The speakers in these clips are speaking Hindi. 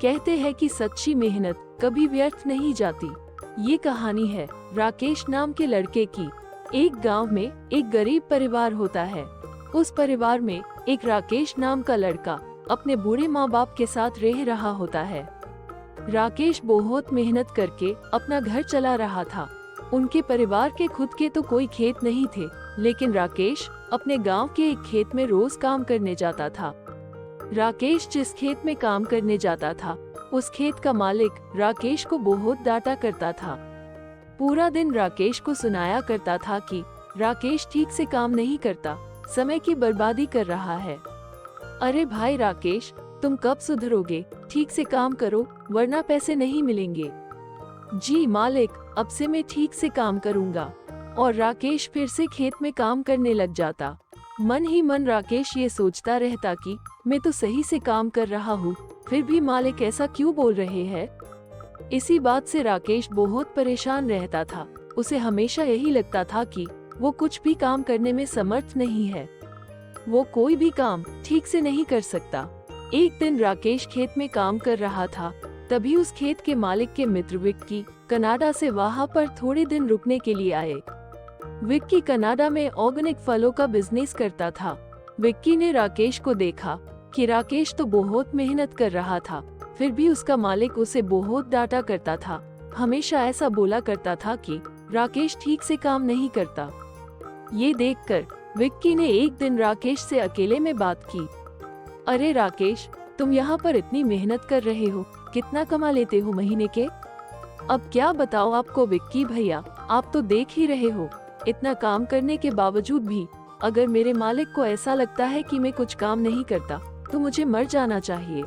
कहते हैं कि सच्ची मेहनत कभी व्यर्थ नहीं जाती। ये कहानी है राकेश नाम के लड़के की। एक गांव में एक गरीब परिवार होता है। उस परिवार में एक राकेश नाम का लड़का अपने बूढ़े माँ बाप के साथ रह रहा होता है। राकेश बहुत मेहनत करके अपना घर चला रहा था। उनके परिवार के खुद के तो कोई खेत नहीं थे, लेकिन राकेश अपने गांव के एक खेत में रोज काम करने जाता था। राकेश जिस खेत में काम करने जाता था, उस खेत का मालिक राकेश को बहुत डांटा करता था। पूरा दिन राकेश को सुनाया करता था कि राकेश ठीक से काम नहीं करता, समय की बर्बादी कर रहा है। अरे भाई राकेश, तुम कब सुधरोगे? ठीक से काम करो वरना पैसे नहीं मिलेंगे। जी मालिक, अब से मैं ठीक से काम करूंगा। और राकेश फिर से खेत में काम करने लग जाता। मन ही मन राकेश ये सोचता रहता कि मैं तो सही से काम कर रहा हूँ, फिर भी मालिक ऐसा क्यों बोल रहे हैं। इसी बात से राकेश बहुत परेशान रहता था। उसे हमेशा यही लगता था कि वो कुछ भी काम करने में समर्थ नहीं है। वो कोई भी काम ठीक से नहीं कर सकता। एक दिन राकेश खेत में काम कर रहा था, तभी उस खेत के मालिक के मित्र विक्की कनाडा से वहाँ पर थोड़े दिन रुकने के लिए आए। विक्की कनाडा में ऑर्गेनिक फलों का बिजनेस करता था। विक्की ने राकेश को देखा कि राकेश तो बहुत मेहनत कर रहा था, फिर भी उसका मालिक उसे बहुत डांटा करता था। हमेशा ऐसा बोला करता था कि राकेश ठीक से काम नहीं करता। ये देखकर विक्की ने एक दिन राकेश से अकेले में बात की। अरे राकेश, तुम यहाँ पर इतनी मेहनत कर रहे हो, कितना कमा लेते हो महीने के? अब क्या बताओ आपको विक्की भैया, आप तो देख ही रहे हो, इतना काम करने के बावजूद भी अगर मेरे मालिक को ऐसा लगता है कि मैं कुछ काम नहीं करता तो मुझे मर जाना चाहिए।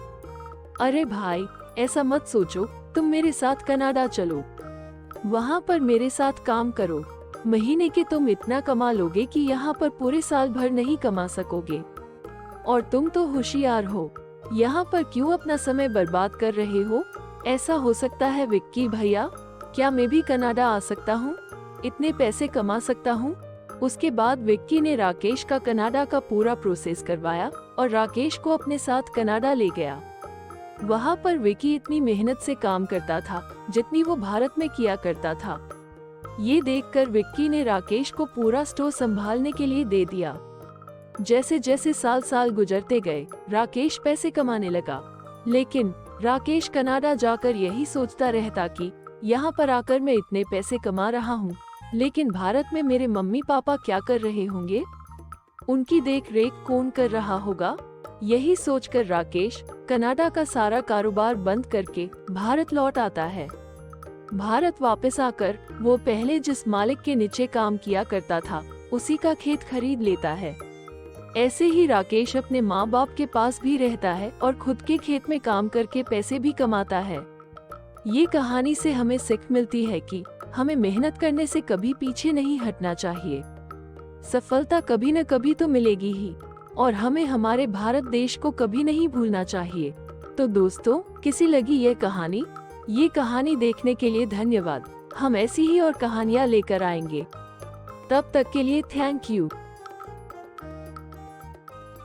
अरे भाई, ऐसा मत सोचो, तुम मेरे साथ कनाडा चलो, वहाँ पर मेरे साथ काम करो। महीने के तुम इतना कमा लोगे कि यहाँ पर पूरे साल भर नहीं कमा सकोगे। और तुम तो होशियार हो, यहाँ पर क्यों अपना समय बर्बाद कर रहे हो? ऐसा हो सकता है विक्की भैया, क्या मैं भी कनाडा आ सकता हूँ? इतने पैसे कमा सकता हूँ? उसके बाद विक्की ने राकेश का कनाडा का पूरा प्रोसेस करवाया और राकेश को अपने साथ कनाडा ले गया। वहाँ पर विक्की इतनी मेहनत से काम करता था जितनी वो भारत में किया करता था। ये देखकर विक्की ने राकेश को पूरा स्टोर संभालने के लिए दे दिया। जैसे जैसे साल गुजरते गए, राकेश पैसे कमाने लगा। लेकिन राकेश कनाडा जाकर यही सोचता रहता कि यहाँ पर आकर मैं इतने पैसे कमा रहा हूँ, लेकिन भारत में मेरे मम्मी पापा क्या कर रहे होंगे? उनकी देख रेख कौन कर रहा होगा? यही सोचकर राकेश कनाडा का सारा कारोबार बंद करके भारत लौट आता है। भारत वापस आकर वो पहले जिस मालिक के नीचे काम किया करता था, उसी का खेत खरीद लेता है। ऐसे ही राकेश अपने माँ बाप के पास भी रहता है और खुद के खेत में काम करके पैसे भी कमाता है। ये कहानी से हमें सीख मिलती है कि हमें मेहनत करने से कभी पीछे नहीं हटना चाहिए। सफलता कभी न कभी तो मिलेगी ही, और हमें हमारे भारत देश को कभी नहीं भूलना चाहिए। तो दोस्तों, कैसी लगी ये कहानी? ये कहानी देखने के लिए धन्यवाद। हम ऐसी ही और कहानियाँ लेकर आएंगे। तब तक के लिए थैंक यू।